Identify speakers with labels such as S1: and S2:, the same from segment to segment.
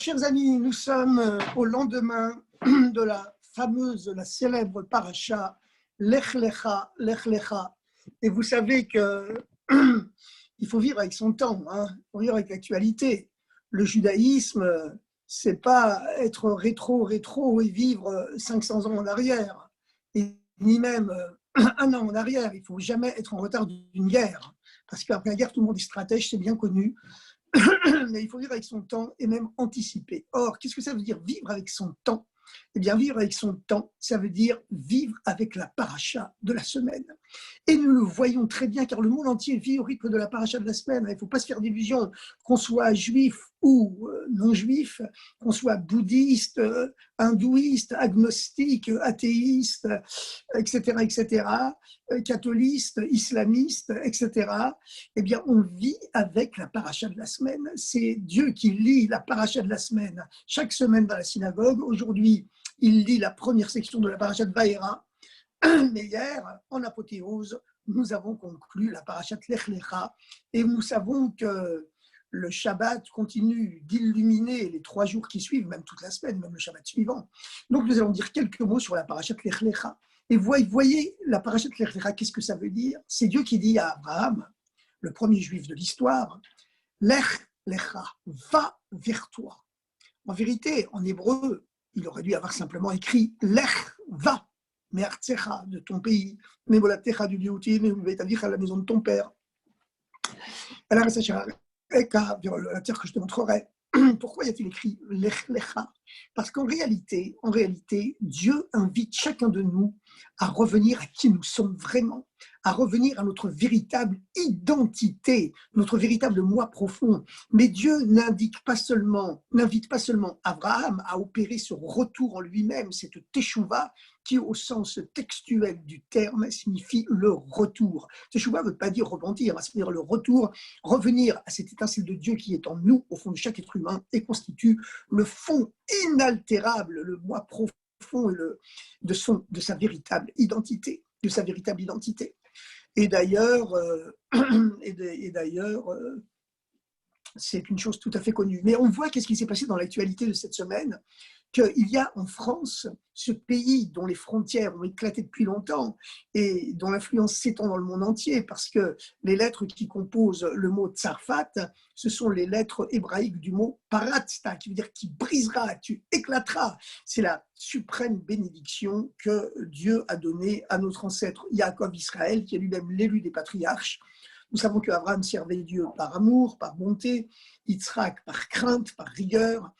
S1: Chers amis, nous sommes au lendemain de la célèbre paracha Lech Lecha, Lech Lecha. Et vous savez que il faut vivre avec son temps, hein. Il faut vivre avec l'actualité. Le judaïsme, c'est pas être rétro et vivre 500 ans en arrière, et ni même un an en arrière. Il faut jamais être en retard d'une guerre, parce qu'après la guerre, tout le monde est stratège, c'est bien connu. Mais il faut vivre avec son temps et même anticiper. Or, qu'est-ce que ça veut dire vivre avec son temps? Eh bien, vivre avec son temps, ça veut dire vivre avec la paracha de la semaine. Et nous le voyons très bien, car le monde entier vit au rythme de la paracha de la semaine. Il ne faut pas se faire d'illusions, qu'on soit juif ou non-juif, qu'on soit bouddhiste, hindouiste, agnostique, athéiste, etc., catholiste, islamiste, etc. Eh bien, on vit avec la paracha de la semaine. C'est Dieu qui lit la paracha de la semaine chaque semaine dans la synagogue. Aujourd'hui, il lit la première section de la paracha de Vaïra. Mais hier, en apothéose, nous avons conclu la paracha de Lech Lecha et nous savons que le Shabbat continue d'illuminer les 3 jours qui suivent, même toute la semaine, même le Shabbat suivant. Donc, nous allons dire quelques mots sur la paracha de Lech Lecha. Et voyez, la paracha de Lech Lecha, qu'est-ce que ça veut dire? C'est Dieu qui dit à Abraham, le premier juif de l'histoire, Lech Lecha, va vers toi. En vérité, en hébreu, il aurait dû avoir simplement écrit Lech, va, me'artsecha, de ton pays, me'molatecha du liouti, me'betavicha, la maison de ton père. Alors, la terre que je te montrerai. Pourquoi y a-t-il écrit Lech Lecha? Parce qu'en réalité, Dieu invite chacun de nous à revenir à qui nous sommes vraiment, à revenir à notre véritable identité, notre véritable moi profond. Mais Dieu n'invite pas seulement Abraham à opérer ce retour en lui-même, cette teshuva, qui au sens textuel du terme signifie le retour. Teshuva ne veut pas dire repentir, c'est-à-dire le retour, revenir à cette étincelle de Dieu qui est en nous, au fond de chaque être humain, et constitue le fond inaltérable, le moi profond de sa véritable identité, Et d'ailleurs, c'est une chose tout à fait connue. Mais on voit qu'est-ce qui s'est passé dans l'actualité de cette semaine, qu'il y a en France ce pays dont les frontières ont éclaté depuis longtemps et dont l'influence s'étend dans le monde entier, parce que les lettres qui composent le mot Tsarfat, ce sont les lettres hébraïques du mot Paratsta, qui veut dire qui brisera, tu éclateras. C'est la suprême bénédiction que Dieu a donnée à notre ancêtre Yaakov Israël, qui est lui-même l'élu des patriarches. Nous savons qu'Abraham servait Dieu par amour, par bonté, Yitzhak par crainte, par rigueur,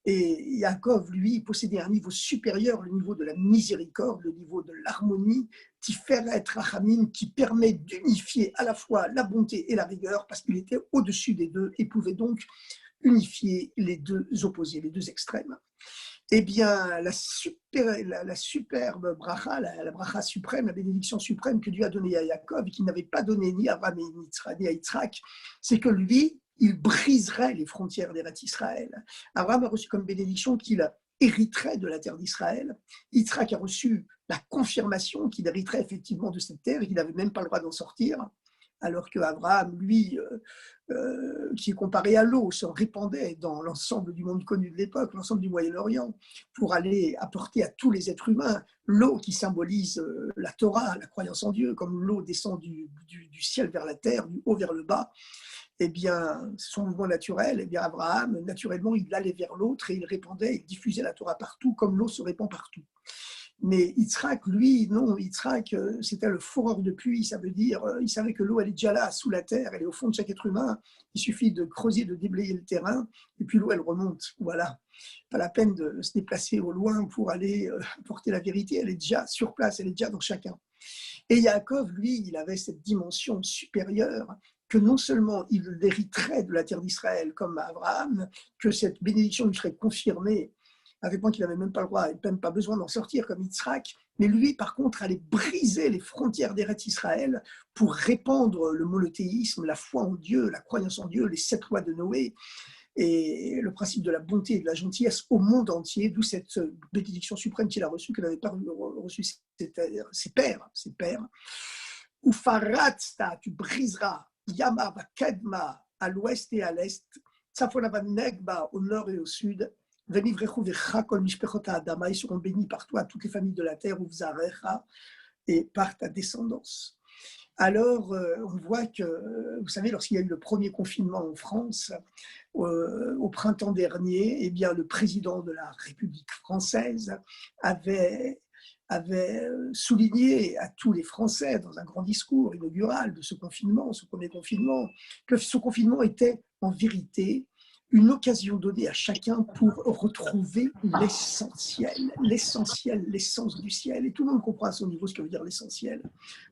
S1: et Yaakov, lui, possédait un niveau supérieur, le niveau de la miséricorde, le niveau de l'harmonie, Tiferet Rachamim, qui permet d'unifier à la fois la bonté et la rigueur, parce qu'il était au-dessus des deux et pouvait donc unifier les deux opposés, les deux extrêmes. Eh bien, la superbe bracha, la bracha suprême, la bénédiction suprême que Dieu a donnée à Yaakov et qu'il n'avait pas donnée ni à Abraham ni à Yitzhak, c'est que lui, il briserait les frontières d'Eretz Israël. Abraham a reçu comme bénédiction qu'il hériterait de la terre d'Israël. Yitzhak a reçu la confirmation qu'il hériterait effectivement de cette terre et qu'il n'avait même pas le droit d'en sortir, alors qu'Abraham, lui, qui est comparé à l'eau, se répandait dans l'ensemble du monde connu de l'époque, l'ensemble du Moyen-Orient, pour aller apporter à tous les êtres humains l'eau qui symbolise la Torah, la croyance en Dieu, comme l'eau descend du ciel vers la terre, du haut vers le bas. Eh bien, c'est son mouvement naturel. Eh bien, Abraham, naturellement, il allait vers l'autre et il répandait, il diffusait la Torah partout, comme l'eau se répand partout. Mais Yitzhak, lui, non, Yitzhak, c'était le fourreur de pluie, ça veut dire, il savait que l'eau, elle est déjà là, sous la terre, elle est au fond de chaque être humain, il suffit de creuser, de déblayer le terrain, et puis l'eau, elle remonte, voilà. Pas la peine de se déplacer au loin pour aller apporter la vérité, elle est déjà sur place, elle est déjà dans chacun. Et Yaakov, lui, il avait cette dimension supérieure, que non seulement il hériterait de la terre d'Israël comme Abraham, que cette bénédiction lui serait confirmée, avec moi qu'il n'avait même pas le droit et même pas besoin d'en sortir comme Yitzhak, mais lui, par contre, allait briser les frontières d'Eretz Israël pour répandre le monothéisme, la foi en Dieu, la croyance en Dieu, les 7 lois de Noé, et le principe de la bonté et de la gentillesse au monde entier, d'où cette bénédiction suprême qu'il a reçue, que n'avaient pas reçu ses pères. Ufaratsta, tu briseras, Yama va Kedma, à l'ouest et à l'est, Tsafonavan Negba, au nord et au sud. Venivrechu vecha kol mishpechot ha'adama, ils seront bénis par toi, toutes les familles de la terre, ou vzarecha, et par ta descendance. Alors, on voit que, vous savez, lorsqu'il y a eu le premier confinement en France, au printemps dernier, eh bien, le président de la République française avait souligné à tous les Français dans un grand discours inaugural de ce confinement, ce premier confinement, que ce confinement était en vérité une occasion donnée à chacun pour retrouver l'essentiel, l'essence du ciel. Et tout le monde comprend à son niveau ce que veut dire l'essentiel.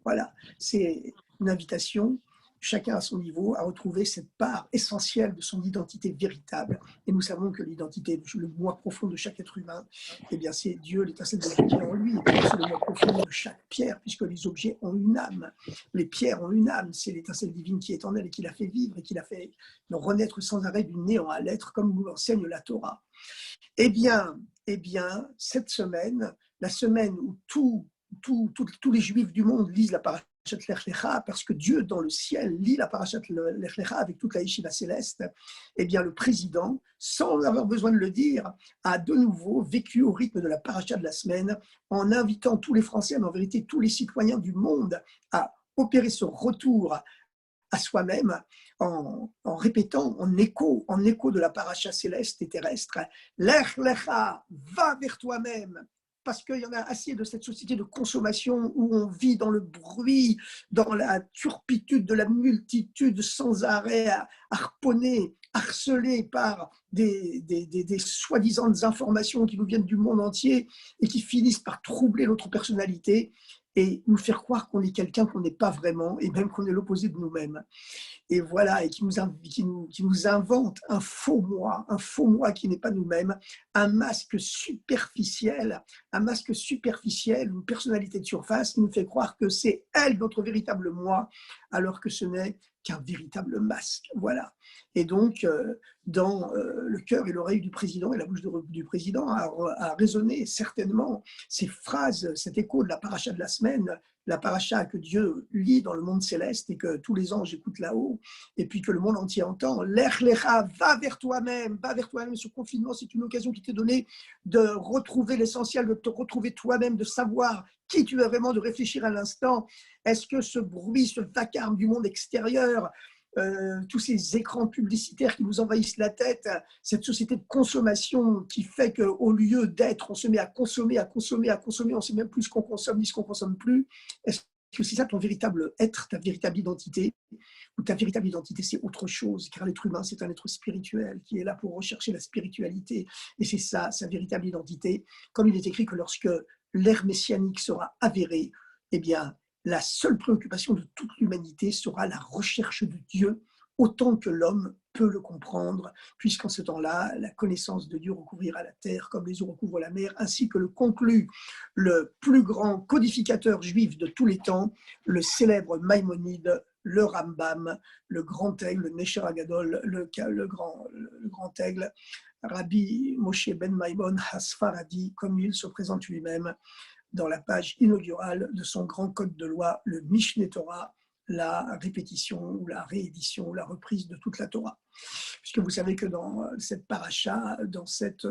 S1: Voilà, c'est une invitation, chacun à son niveau, à retrouver cette part essentielle de son identité véritable. Et nous savons que l'identité, le moi profond de chaque être humain, eh bien, c'est Dieu, l'étincelle de Dieu qui est en lui. C'est le moi profond de chaque pierre, puisque les objets ont une âme. Les pierres ont une âme. C'est l'étincelle divine qui est en elle et qui l'a fait vivre et qui l'a fait renaître sans arrêt du néant à l'être, comme nous l'enseigne la Torah. Eh bien, cette semaine, la semaine où tous les Juifs du monde lisent la parashat Lech Lecha, parce que Dieu dans le ciel lit la parashat Lech Lecha avec toute la yeshiva céleste, eh bien le président, sans avoir besoin de le dire, a de nouveau vécu au rythme de la parashat de la semaine, en invitant tous les Français, mais en vérité tous les citoyens du monde, à opérer ce retour à soi-même en répétant en écho de la paracha céleste et terrestre, Lech Lecha, va vers toi-même, parce qu'il y en a assez de cette société de consommation où on vit dans le bruit, dans la turpitude de la multitude sans arrêt, harponnée, harcelée par des soi-disant informations qui nous viennent du monde entier et qui finissent par troubler notre personnalité et nous faire croire qu'on est quelqu'un qu'on n'est pas vraiment et même qu'on est l'opposé de nous-mêmes. Et voilà, et qui nous invente un faux moi qui n'est pas nous-mêmes, un masque superficiel, une personnalité de surface qui nous fait croire que c'est elle notre véritable moi, alors que ce n'est qu'un véritable masque. Voilà. Et donc, dans le cœur et l'oreille du président et la bouche du président a résonné certainement ces phrases, cet écho de la paracha de la semaine, la paracha que Dieu lit dans le monde céleste et que tous les anges écoutent là-haut, et puis que le monde entier entend. Lech Lecha, va vers toi-même, ce confinement, c'est une occasion qui t'est donnée de retrouver l'essentiel, de te retrouver toi-même, de savoir qui tu es vraiment, de réfléchir à l'instant. Est-ce que ce bruit, ce vacarme du monde extérieur, tous ces écrans publicitaires qui nous envahissent la tête, cette société de consommation qui fait qu'au lieu d'être, on se met à consommer, on ne sait même plus ce qu'on consomme ni ce qu'on ne consomme plus. Est-ce que c'est ça ton véritable être, ta véritable identité, ou ta véritable identité c'est autre chose, car l'être humain c'est un être spirituel qui est là pour rechercher la spiritualité, et c'est ça sa véritable identité, comme il est écrit que lorsque l'ère messianique sera avérée, eh bien la seule préoccupation de toute l'humanité sera la recherche de Dieu, autant que l'homme peut le comprendre, puisqu'en ce temps-là, la connaissance de Dieu recouvrira la terre comme les eaux recouvrent la mer, ainsi que le conclut le plus grand codificateur juif de tous les temps, le célèbre Maïmonide, le Rambam, le grand aigle, le Nesher Agadol, le grand aigle, Rabbi Moshe ben Maimon Hasfaradi, comme il se présente lui-même dans la page inaugurale de son grand code de loi, le Mishneh Torah, la répétition ou la réédition ou la reprise de toute la Torah. Puisque vous savez que dans cette paracha, dans cette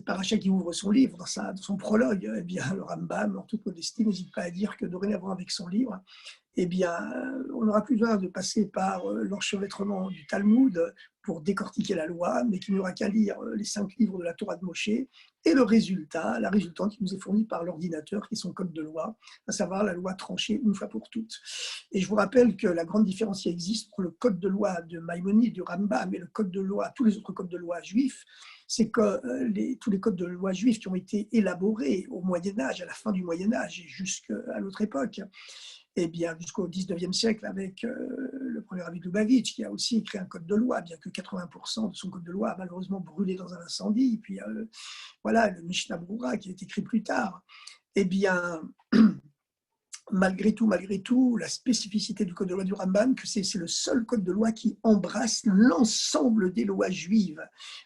S1: paracha qui ouvre son livre, dans son prologue, eh bien, le Rambam, en toute modestie, n'hésite pas à dire que dorénavant avec son livre, eh bien, on n'aura plus besoin de passer par l'enchevêtrement du Talmud pour décortiquer la loi, mais qu'il n'y aura qu'à lire les 5 livres de la Torah de Moshe, et la résultante qui nous est fournie par l'ordinateur, qui est son code de loi, à savoir la loi tranchée une fois pour toutes. Et je vous rappelle que la grande différence qui existe entre le code de loi de Maïmonide, du Rambam, et le code de loi, tous les autres codes de loi juifs, c'est que tous les codes de loi juifs qui ont été élaborés au Moyen-Âge, à la fin du Moyen-Âge et jusqu'à l'autre époque, eh bien, jusqu'au 19e siècle avec le premier Rabbi de Lubavitch, qui a aussi écrit un code de loi, bien que 80% de son code de loi a malheureusement brûlé dans un incendie. Et puis, voilà, le Mishnah Brura qui a été écrit plus tard. Eh bien, malgré tout, la spécificité du code de loi du Rambam, que c'est le seul code de loi qui embrasse l'ensemble des lois juives,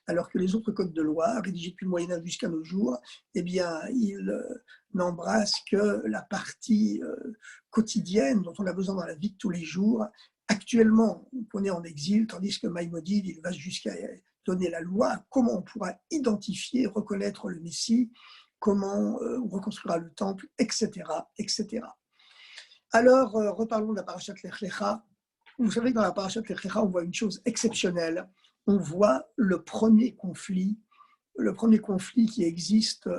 S1: alors que les autres codes de loi, rédigés depuis le Moyen-Âge jusqu'à nos jours, eh bien, ils n'embrassent que la partie quotidienne dont on a besoin dans la vie de tous les jours, actuellement, on est en exil, tandis que Maïmonide, il va jusqu'à donner la loi, comment on pourra identifier, reconnaître le Messie, comment on reconstruira le temple, etc., etc. Alors, reparlons de la parashat Lech Lecha. Vous savez que dans la parashat Lech Lecha, on voit une chose exceptionnelle. On voit le premier conflit qui existe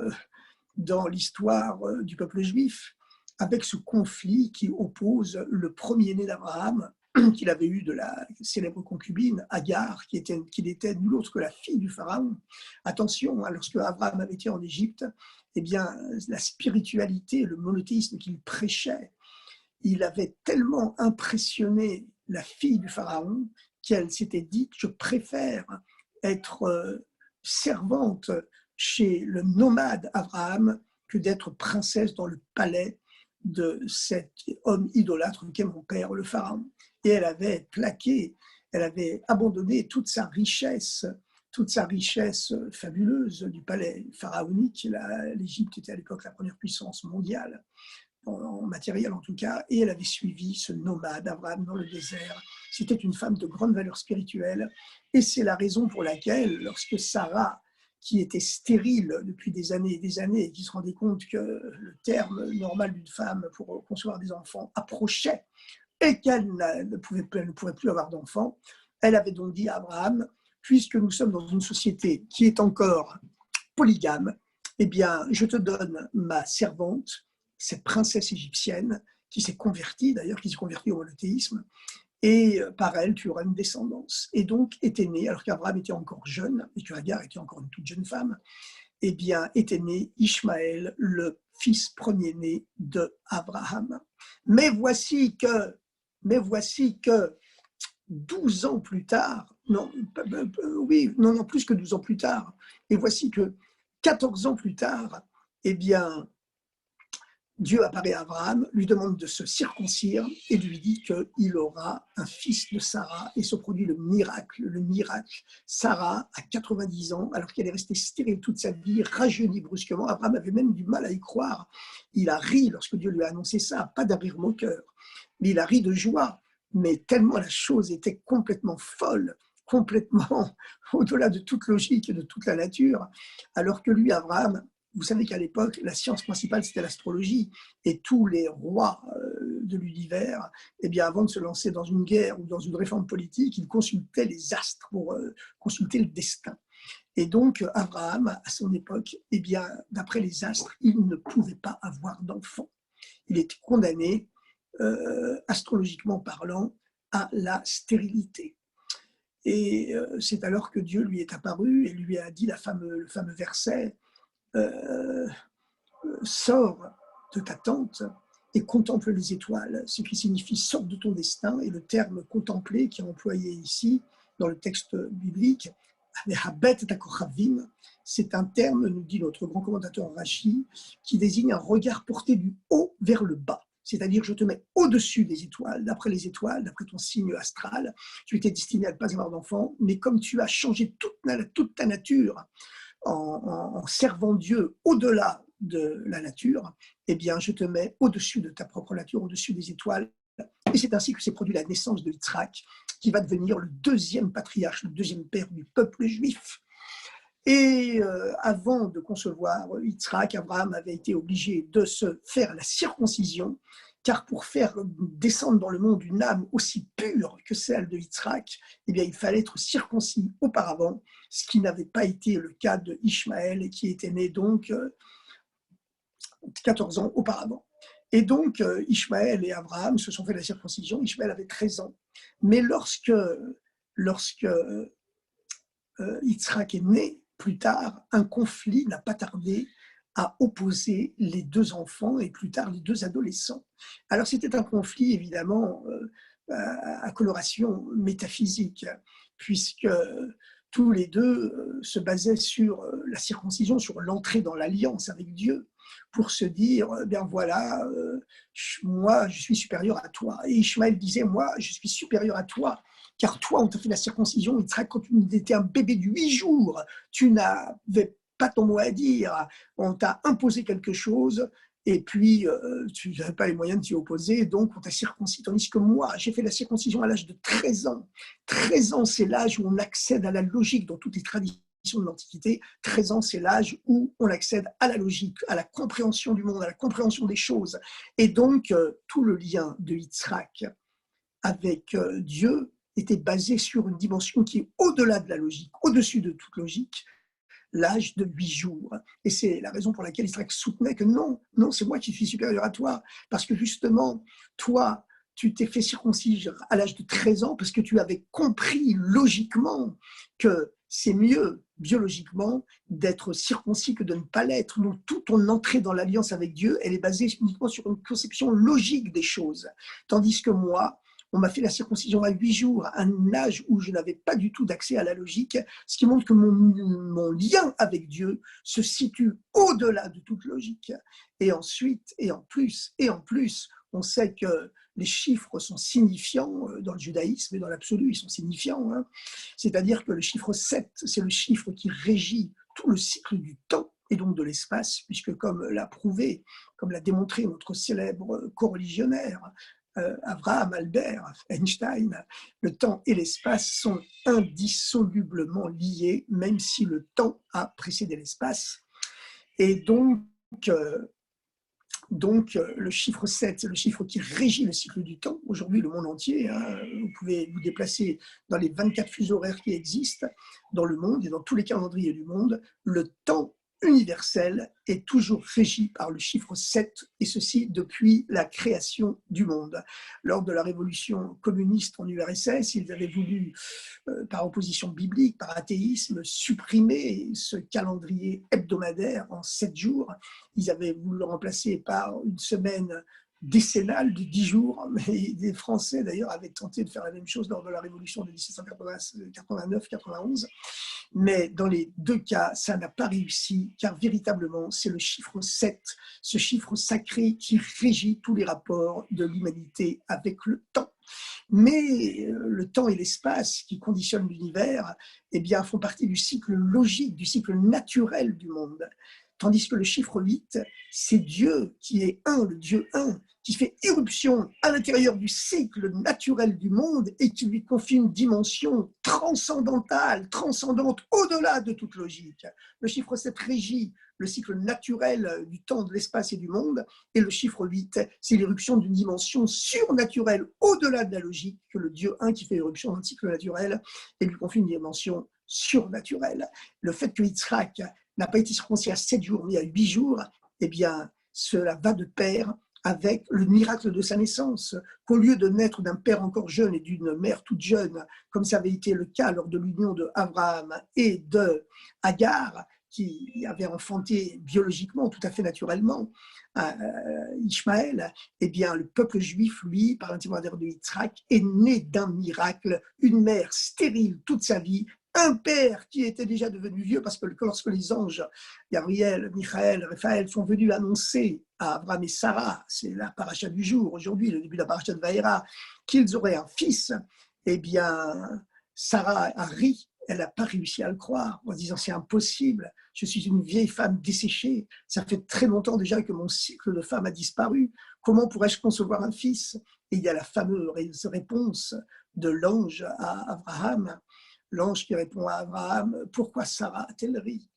S1: dans l'histoire du peuple juif, avec ce conflit qui oppose le premier-né d'Abraham, qu'il avait eu de la célèbre concubine Agar, qui n'était nulle autre que la fille du pharaon. Attention, hein, lorsque Abraham avait été en Égypte, eh bien, la spiritualité, le monothéisme qu'il prêchait, il avait tellement impressionné la fille du pharaon qu'elle s'était dit « je préfère être servante chez le nomade Abraham que d'être princesse dans le palais de cet homme idolâtre qu'est mon père, le pharaon. » Et elle avait abandonné toute sa richesse fabuleuse du palais pharaonique. L'Égypte était à l'époque la première puissance mondiale, en matériel en tout cas, et elle avait suivi ce nomade Abraham dans le désert. C'était une femme de grande valeur spirituelle, et c'est la raison pour laquelle, lorsque Sarah, qui était stérile depuis des années et des années, et qui se rendait compte que le terme normal d'une femme pour concevoir des enfants approchait, et qu'elle ne pouvait plus avoir d'enfants, elle avait donc dit à Abraham, puisque nous sommes dans une société qui est encore polygame, eh bien, je te donne ma servante, cette princesse égyptienne, qui s'est convertie au monothéisme, et par elle, tu auras une descendance. Et donc, était né, alors qu'Abraham était encore jeune, et que Agar était encore une toute jeune femme, eh bien, était né Ishmaël, le fils premier-né de Abraham. Mais voici que 12 ans plus tard, plus que 12 ans plus tard, et voici que 14 ans plus tard, eh bien, Dieu apparaît à Abraham, lui demande de se circoncire et lui dit qu'il aura un fils de Sarah, et se produit le miracle. Sarah, à 90 ans, alors qu'elle est restée stérile toute sa vie, rajeunit brusquement. Abraham avait même du mal à y croire. Il a ri lorsque Dieu lui a annoncé ça, pas d'un rire moqueur, mais il a ri de joie, mais tellement la chose était complètement folle, complètement au-delà de toute logique et de toute la nature, alors que lui, Abraham, vous savez qu'à l'époque, la science principale, c'était l'astrologie, et tous les rois de l'univers, eh bien, avant de se lancer dans une guerre ou dans une réforme politique, ils consultaient les astres pour consulter le destin. Et donc, Abraham, à son époque, eh bien, d'après les astres, il ne pouvait pas avoir d'enfant. Il était condamné, astrologiquement parlant, à la stérilité. Et c'est alors que Dieu lui est apparu et lui a dit le fameux verset, sors de ta tente et contemple les étoiles, ce qui signifie sors de ton destin. Et le terme contempler qui est employé ici dans le texte biblique, c'est un terme, nous dit notre grand commentateur Rashi, qui désigne un regard porté du haut vers le bas. C'est-à-dire, je te mets au-dessus des étoiles, d'après ton signe astral. Tu étais destiné à ne pas avoir d'enfant, mais comme tu as changé toute ta nature en servant Dieu au-delà de la nature, eh bien, je te mets au-dessus de ta propre nature, au-dessus des étoiles. Et c'est ainsi que s'est produit la naissance de Yitzhak, qui va devenir le deuxième patriarche, le deuxième père du peuple juif. Et avant de concevoir Yitzhak, Abraham avait été obligé de se faire la circoncision, car pour faire descendre dans le monde une âme aussi pure que celle de Yitzhak, eh bien, il fallait être circoncis auparavant, ce qui n'avait pas été le cas de Ishmaël, qui était né donc 14 ans auparavant. Et donc, Ishmaël et Abraham se sont fait la circoncision. Ishmaël avait 13 ans. Mais lorsque Yitzhak est né, plus tard, un conflit n'a pas tardé à opposer les deux enfants et plus tard les deux adolescents. Alors c'était un conflit évidemment à coloration métaphysique, puisque tous les deux se basaient sur la circoncision, sur l'entrée dans l'alliance avec Dieu, pour se dire, bien voilà, moi je suis supérieur à toi. Et Ishmaël disait, moi je suis supérieur à toi, car toi on t'a fait la circoncision, quand tu étais un bébé de 8 jours, tu n'avais pas ton mot à dire, on t'a imposé quelque chose, et puis tu n'avais pas les moyens de t'y opposer, donc on t'a circoncis. Tandis que moi, j'ai fait la circoncision à l'âge de 13 ans. 13 ans, c'est l'âge où on accède à la logique dans toutes les traditions de l'Antiquité. 13 ans, c'est l'âge où on accède à la logique, à la compréhension du monde, à la compréhension des choses. Et donc, tout le lien de Yitzhak avec Dieu était basé sur une dimension qui est au-delà de la logique, au-dessus de toute logique, l'âge de 8 jours. Et c'est la raison pour laquelle Yitzhak soutenait que non, non, c'est moi qui suis supérieur à toi, parce que justement, toi, tu t'es fait circoncire à l'âge de 13 ans parce que tu avais compris logiquement que c'est mieux biologiquement d'être circoncis que de ne pas l'être. Donc, toute ton entrée dans l'alliance avec Dieu, elle est basée uniquement sur une conception logique des choses. Tandis que moi, on m'a fait la circoncision à 8 jours, à un âge où je n'avais pas du tout d'accès à la logique, ce qui montre que mon lien avec Dieu se situe au-delà de toute logique. Et ensuite, et en plus, on sait que les chiffres sont signifiants dans le judaïsme et dans l'absolu, ils sont signifiants. Hein. C'est-à-dire que le chiffre 7, c'est le chiffre qui régit tout le cycle du temps et donc de l'espace, puisque comme l'a prouvé, comme l'a démontré notre célèbre coreligionnaire, Abraham, Albert, Einstein, le temps et l'espace sont indissolublement liés, même si le temps a précédé l'espace. Et donc, le chiffre 7, c'est le chiffre qui régit le cycle du temps. Aujourd'hui, le monde entier, hein, vous pouvez vous déplacer dans les 24 fuseaux horaires qui existent dans le monde et dans tous les calendriers du monde. Le temps universel est toujours régi par le chiffre 7, et ceci depuis la création du monde. Lors de la révolution communiste en URSS, ils avaient voulu, par opposition biblique, par athéisme, supprimer ce calendrier hebdomadaire en 7 jours. Ils avaient voulu le remplacer par une semaine décennale de 10 jours, mais les Français d'ailleurs avaient tenté de faire la même chose lors de la révolution de 1789-91, mais dans les deux cas, ça n'a pas réussi, car véritablement, c'est le chiffre 7, ce chiffre sacré qui régit tous les rapports de l'humanité avec le temps. Mais le temps et l'espace qui conditionnent l'univers, eh bien, font partie du cycle logique, du cycle naturel du monde. Tandis que le chiffre 8, c'est Dieu qui est un, le Dieu un, qui fait irruption à l'intérieur du cycle naturel du monde et qui lui confie une dimension transcendantale, transcendante, au-delà de toute logique. Le chiffre 7 régit le cycle naturel du temps, de l'espace et du monde, et le chiffre 8, c'est l'irruption d'une dimension surnaturelle, au-delà de la logique, que le Dieu un qui fait irruption dans le cycle naturel et lui confie une dimension surnaturelle. Le fait que Yitzhak n'a pas été circoncis à 7 jours, mais à 8 jours, eh bien, cela va de pair avec le miracle de sa naissance, qu'au lieu de naître d'un père encore jeune et d'une mère toute jeune, comme ça avait été le cas lors de l'union de Abraham et de Agar, qui avait enfanté biologiquement, tout à fait naturellement, Ishmaël, eh bien, le peuple juif, lui, par l'intermédiaire de Yitzhak, est né d'un miracle, une mère stérile toute sa vie, un père qui était déjà devenu vieux, parce que lorsque les anges, Gabriel, Michael, Raphaël, sont venus annoncer à Abraham et Sarah, c'est la paracha du jour, aujourd'hui, le début de la paracha de Vaïra, qu'ils auraient un fils, eh bien, Sarah a ri, elle n'a pas réussi à le croire, en disant c'est impossible, je suis une vieille femme desséchée, ça fait très longtemps déjà que mon cycle de femme a disparu, comment pourrais-je concevoir un fils? Et il y a la fameuse réponse de l'ange à Abraham, l'ange qui répond à Abraham, pourquoi Sarah a-t-elle ri?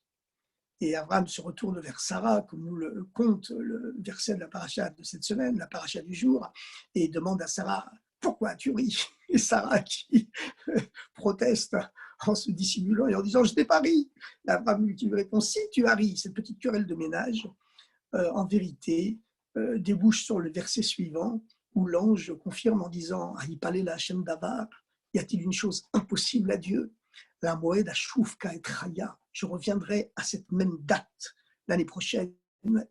S1: Et Abraham se retourne vers Sarah, comme nous le compte le verset de la paracha de cette semaine, la paracha du jour, et demande à Sarah, pourquoi as-tu ri? Et Sarah qui proteste en se dissimulant et en disant, je n'ai pas ri. Abraham qui lui répond, si tu as ri, cette petite querelle de ménage, en vérité, débouche sur le verset suivant, où l'ange confirme en disant, Aïpalé la Hashem Davar, y a-t-il une chose impossible à Dieu? La Moed Ashuvka et Traya, je reviendrai à cette même date l'année prochaine,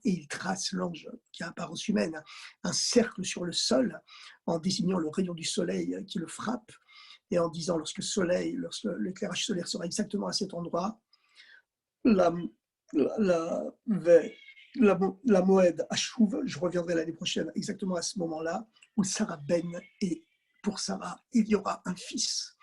S1: et il trace l'ange qui a apparence humaine, un cercle sur le sol en désignant le rayon du soleil qui le frappe et en disant lorsque l'éclairage solaire sera exactement à cet endroit, la, la, la Moed Ashuv, je reviendrai l'année prochaine exactement à ce moment-là, où Sarah Ben, et pour Sarah, il y aura un fils.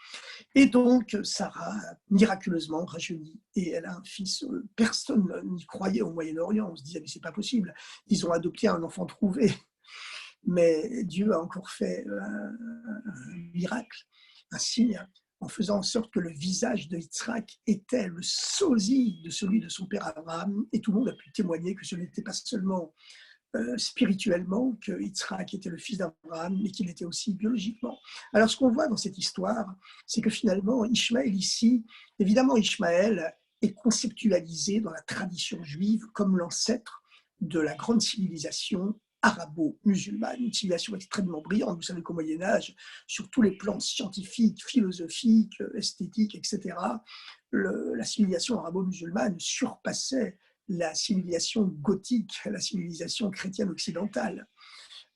S1: Et donc, Sarah, miraculeusement, rajeunit et elle a un fils. Personne n'y croyait au Moyen-Orient. On se disait, mais c'est pas possible. Ils ont adopté un enfant trouvé. Mais Dieu a encore fait un miracle, un signe, en faisant en sorte que le visage de Yitzhak était le sosie de celui de son père Abraham. Et tout le monde a pu témoigner que ce n'était pas seulement spirituellement que Yitzhak était le fils d'Abraham, mais qu'il était aussi biologiquement. Alors, ce qu'on voit dans cette histoire, c'est que finalement, Ishmaël ici, évidemment, Ishmaël est conceptualisé dans la tradition juive comme l'ancêtre de la grande civilisation arabo-musulmane, une civilisation extrêmement brillante. Vous savez qu'au Moyen-Âge, sur tous les plans scientifiques, philosophiques, esthétiques, etc., la civilisation arabo-musulmane surpassait la civilisation gothique, la civilisation chrétienne occidentale.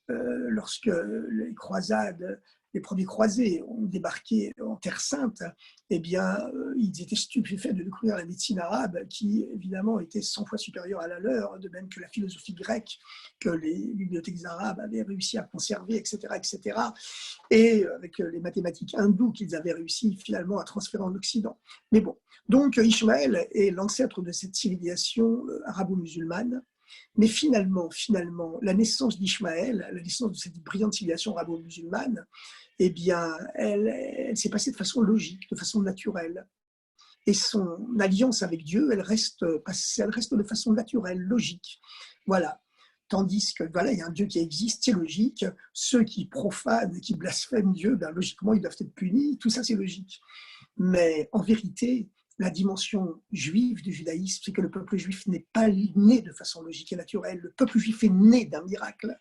S1: Lorsque les croisades, les premiers croisés ont débarqué en Terre Sainte, eh bien, ils étaient stupéfaits de découvrir la médecine arabe qui, évidemment, était 100 fois supérieure à la leur, de même que la philosophie grecque que les bibliothèques arabes avaient réussi à conserver, etc., etc., et avec les mathématiques hindoues qu'ils avaient réussi finalement à transférer en Occident. Mais bon, donc Ishmaël est l'ancêtre de cette civilisation arabo-musulmane. Mais finalement, la naissance d'Ishmaël, la naissance de cette brillante civilisation arabo-musulmane, eh bien, elle s'est passée de façon logique, de façon naturelle. Et son alliance avec Dieu, elle reste de façon naturelle, logique. Voilà. Tandis que, voilà, il y a un Dieu qui existe, c'est logique. Ceux qui profanent, qui blasphèment Dieu, ben, logiquement, ils doivent être punis. Tout ça, c'est logique. Mais en vérité, la dimension juive du judaïsme, c'est que le peuple juif n'est pas né de façon logique et naturelle. Le peuple juif est né d'un miracle.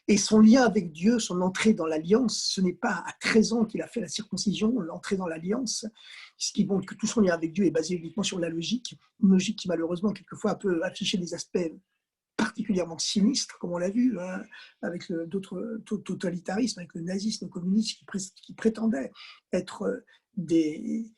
S1: Et son lien avec Dieu, son entrée dans l'alliance, ce n'est pas à 13 ans qu'il a fait la circoncision, l'entrée dans l'alliance, ce qui montre que tout son lien avec Dieu est basé uniquement sur la logique, une logique qui malheureusement quelquefois peut afficher des aspects particulièrement sinistres, comme on l'a vu, hein, avec d'autres totalitarismes, avec le nazisme, le communisme, qui prétendaient être des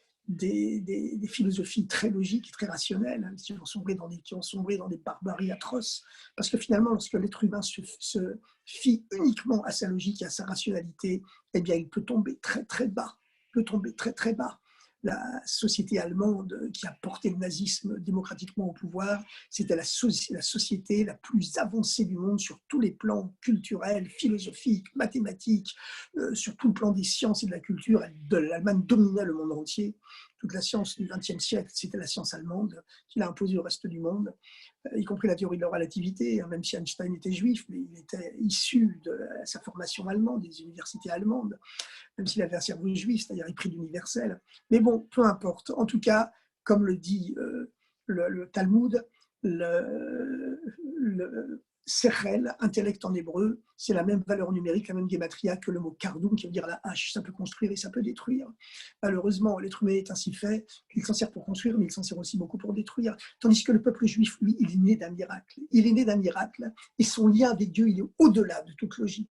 S1: philosophies très logiques, très rationnelles, qui ont sombré dans des barbaries atroces. Parce que finalement, lorsque l'être humain se fie uniquement à sa logique et à sa rationalité, eh bien, il peut tomber très, très bas. Il peut tomber très, très bas. La société allemande qui a porté le nazisme démocratiquement au pouvoir, c'était la société la plus avancée du monde sur tous les plans culturels, philosophiques, mathématiques, sur tout le plan des sciences et de la culture. L'Allemagne dominait le monde entier. Toute la science du XXe siècle, c'était la science allemande qui l'a imposée au reste du monde, y compris la théorie de la relativité, même si Einstein était juif, mais il était issu de sa formation allemande, des universités allemandes, même s'il avait un cerveau juif, c'est-à-dire il prit l'universel. Mais bon, peu importe. En tout cas, comme le dit le Talmud, le sechel, intellect en hébreu, c'est la même valeur numérique, la même gématria que le mot kardum, qui veut dire la hache. Ça peut construire et ça peut détruire. Malheureusement, l'être humain est ainsi fait qu'il s'en sert pour construire, mais il s'en sert aussi beaucoup pour détruire. Tandis que le peuple juif, lui, il est né d'un miracle. Il est né d'un miracle et son lien avec Dieu, il est au-delà de toute logique.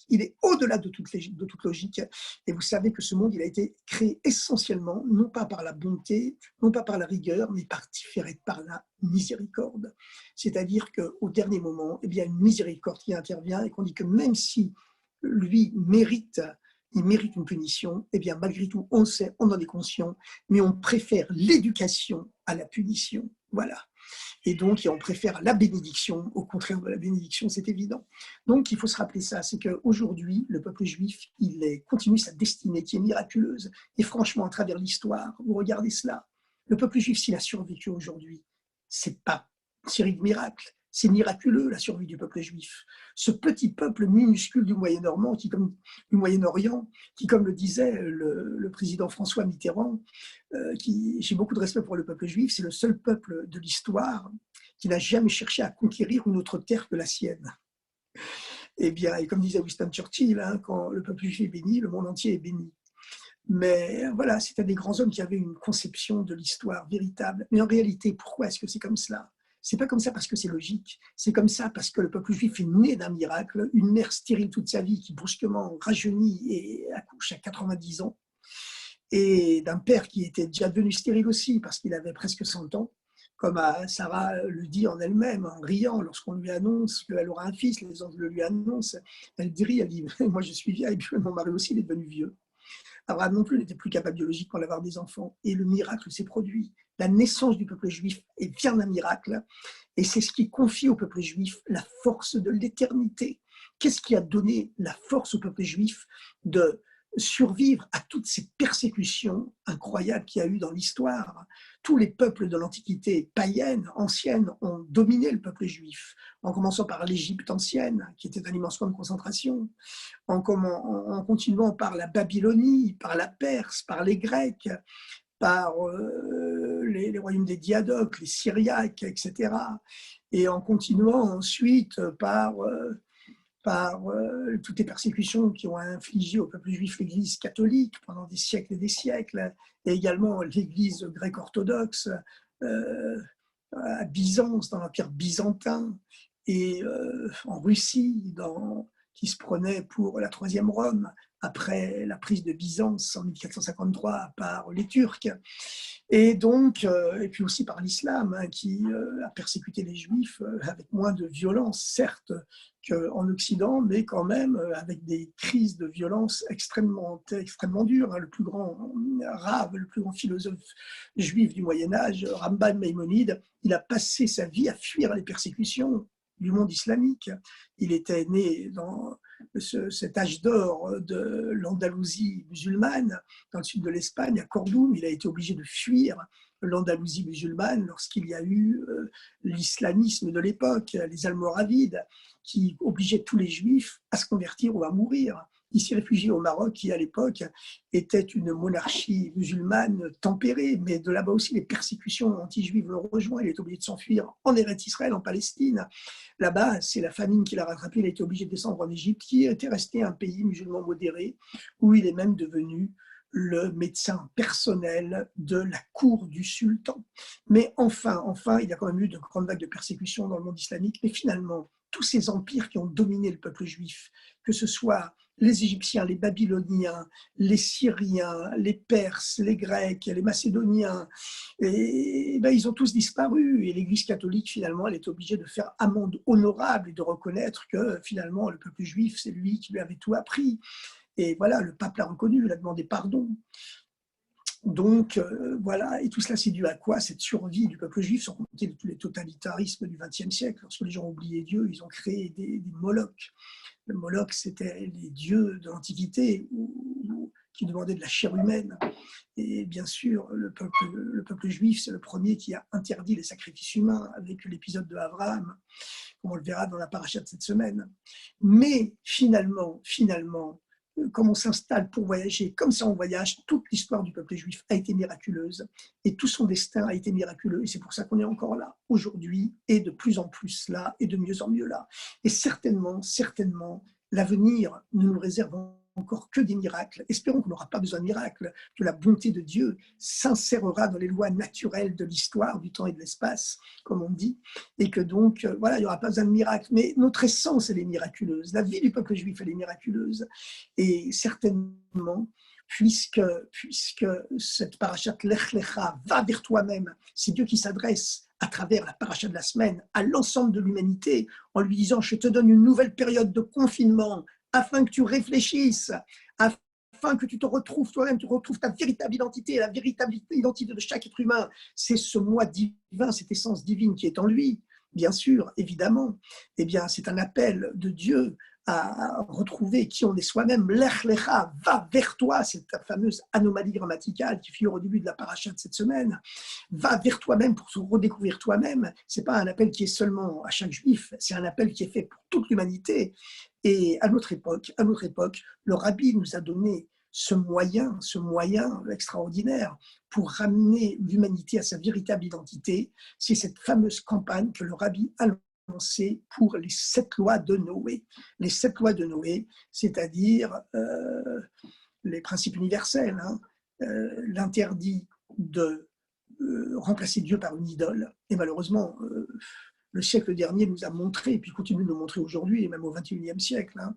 S1: Il est au-delà de toute logique. Et vous savez que ce monde, il a été créé essentiellement, non pas par la bonté, non pas par la rigueur, mais par la miséricorde. C'est-à-dire qu'au dernier moment, eh bien, une miséricorde qui intervient et qu'on dit que même si lui il mérite une punition, eh bien, malgré tout, on sait, on en est conscient, mais on préfère l'éducation à la punition. Voilà. Et donc, on préfère la bénédiction au contraire de la bénédiction, c'est évident. Donc, il faut se rappeler ça, c'est qu'aujourd'hui, le peuple juif, il continue sa destinée qui est miraculeuse. Et franchement, à travers l'histoire, vous regardez cela, le peuple juif, s'il a survécu aujourd'hui, c'est pas une série de miracles, c'est miraculeux la survie du peuple juif. Ce petit peuple minuscule du Moyen-Orient, qui, comme le disait le président François Mitterrand, j'ai beaucoup de respect pour le peuple juif, c'est le seul peuple de l'histoire qui n'a jamais cherché à conquérir une autre terre que la sienne. Et bien, et comme disait Winston Churchill, hein, quand le peuple juif est béni, le monde entier est béni. Mais voilà, c'était des grands hommes qui avaient une conception de l'histoire véritable. Mais en réalité, pourquoi est-ce que c'est comme cela? C'est pas comme ça parce que c'est logique. C'est comme ça parce que le peuple juif est né d'un miracle. Une mère stérile toute sa vie qui brusquement rajeunit et accouche à 90 ans. Et d'un père qui était déjà devenu stérile aussi parce qu'il avait presque 100 ans, comme Sarah le dit en elle-même, en riant, lorsqu'on lui annonce qu'elle aura un fils, les anges le lui annoncent, elle dit, moi je suis vieille, et puis mon mari aussi il est devenu vieux. Abraham non plus n'était plus capable biologiquement d'avoir des enfants. Et le miracle s'est produit. La naissance du peuple juif vient d'un miracle. Et c'est ce qui confie au peuple juif la force de l'éternité. Qu'est-ce qui a donné la force au peuple juif de survivre à toutes ces persécutions incroyables qu'il y a eu dans l'histoire? Tous les peuples de l'Antiquité païenne, ancienne, ont dominé le peuple juif, en commençant par l'Égypte ancienne, qui était un immense camp de concentration, en continuant par la Babylonie, par la Perse, par les Grecs, par les royaumes des Diadoques, les Syriaques, etc. Et en continuant ensuite par toutes les persécutions qui ont infligé au peuple juif l'Église catholique pendant des siècles et des siècles, et également l'Église grecque-orthodoxe à Byzance, dans l'Empire byzantin, et en Russie, qui se prenait pour la Troisième Rome, après la prise de Byzance en 1453 par les Turcs, et donc, et puis aussi par l'islam, hein, qui a persécuté les Juifs avec moins de violence, certes, qu'en Occident, mais quand même avec des crises de violence extrêmement dures. Hein. Le plus grand Rav, le plus grand philosophe juif du Moyen-Âge, Rambam Maïmonide, il a passé sa vie à fuir les persécutions du monde islamique. Il était né dans cet âge d'or de l'Andalousie musulmane, dans le sud de l'Espagne, à Cordoue. Il a été obligé de fuir l'Andalousie musulmane lorsqu'il y a eu l'islamisme de l'époque, les Almoravides, qui obligeaient tous les juifs à se convertir ou à mourir. Il s'est réfugié au Maroc, qui à l'époque était une monarchie musulmane tempérée, mais de là-bas aussi les persécutions anti-juives l'ont rejoint. Il est obligé de s'enfuir en Eretz Israël, en Palestine. Là-bas, c'est la famine qui l'a rattrapé. Il a été obligé de descendre en Égypte, qui était resté un pays musulman modéré, où il est même devenu le médecin personnel de la cour du sultan. Mais enfin, il y a quand même eu de grandes vagues de persécutions dans le monde islamique. Mais finalement, tous ces empires qui ont dominé le peuple juif, que ce soit les Égyptiens, les Babyloniens, les Syriens, les Perses, les Grecs, les Macédoniens, et ils ont tous disparu. Et l'Église catholique, finalement, elle est obligée de faire amende honorable et de reconnaître que, finalement, le peuple juif, c'est lui qui lui avait tout appris. Et voilà, le pape l'a reconnu, il a demandé pardon. Donc, voilà, et tout cela, c'est dû à quoi? Cette survie du peuple juif, sans compter tous les totalitarismes du XXe siècle. Lorsque les gens ont oublié Dieu, ils ont créé des Molochs. Le Moloch, c'était les dieux de l'Antiquité qui demandaient de la chair humaine. Et bien sûr, le peuple juif, c'est le premier qui a interdit les sacrifices humains avec l'épisode de Abraham, comme on le verra dans la paracha de cette semaine. Mais finalement, comme on s'installe pour voyager, comme ça on voyage, toute l'histoire du peuple juif a été miraculeuse et tout son destin a été miraculeux. Et c'est pour ça qu'on est encore là aujourd'hui et de plus en plus là et de mieux en mieux là. Et certainement, l'avenir ne nous réserve encore que des miracles. Espérons qu'on n'aura pas besoin de miracles, que la bonté de Dieu s'insérera dans les lois naturelles de l'histoire, du temps et de l'espace, comme on dit, et que donc, voilà, il n'y aura pas besoin de miracles. Mais notre essence, elle est miraculeuse. La vie du peuple juif, elle est miraculeuse. Et certainement, puisque cette parachat Lech Lecha va vers toi-même, c'est Dieu qui s'adresse à travers la paracha de la semaine à l'ensemble de l'humanité en lui disant « Je te donne une nouvelle période de confinement afin que tu réfléchisses, afin que tu te retrouves toi-même, tu retrouves ta véritable identité, la véritable identité de chaque être humain. C'est ce moi divin, cette essence divine qui est en lui, bien sûr, évidemment. Eh bien, c'est un appel de Dieu à retrouver qui on est soi-même. Lech lecha, va vers toi, c'est ta fameuse anomalie grammaticale qui figure au début de la paracha de cette semaine. Va vers toi-même pour se redécouvrir toi-même. Ce n'est pas un appel qui est seulement à chaque juif, c'est un appel qui est fait pour toute l'humanité. Et à notre époque, le rabbi nous a donné ce moyen extraordinaire pour ramener l'humanité à sa véritable identité. C'est cette fameuse campagne que le rabbi a lancée pour les 7 lois de Noé. Les 7 lois de Noé, c'est-à-dire les principes universels, hein, l'interdit de remplacer Dieu par une idole. Et malheureusement, le siècle dernier nous a montré, et puis continue de nous montrer aujourd'hui, et même au XXIe siècle, hein,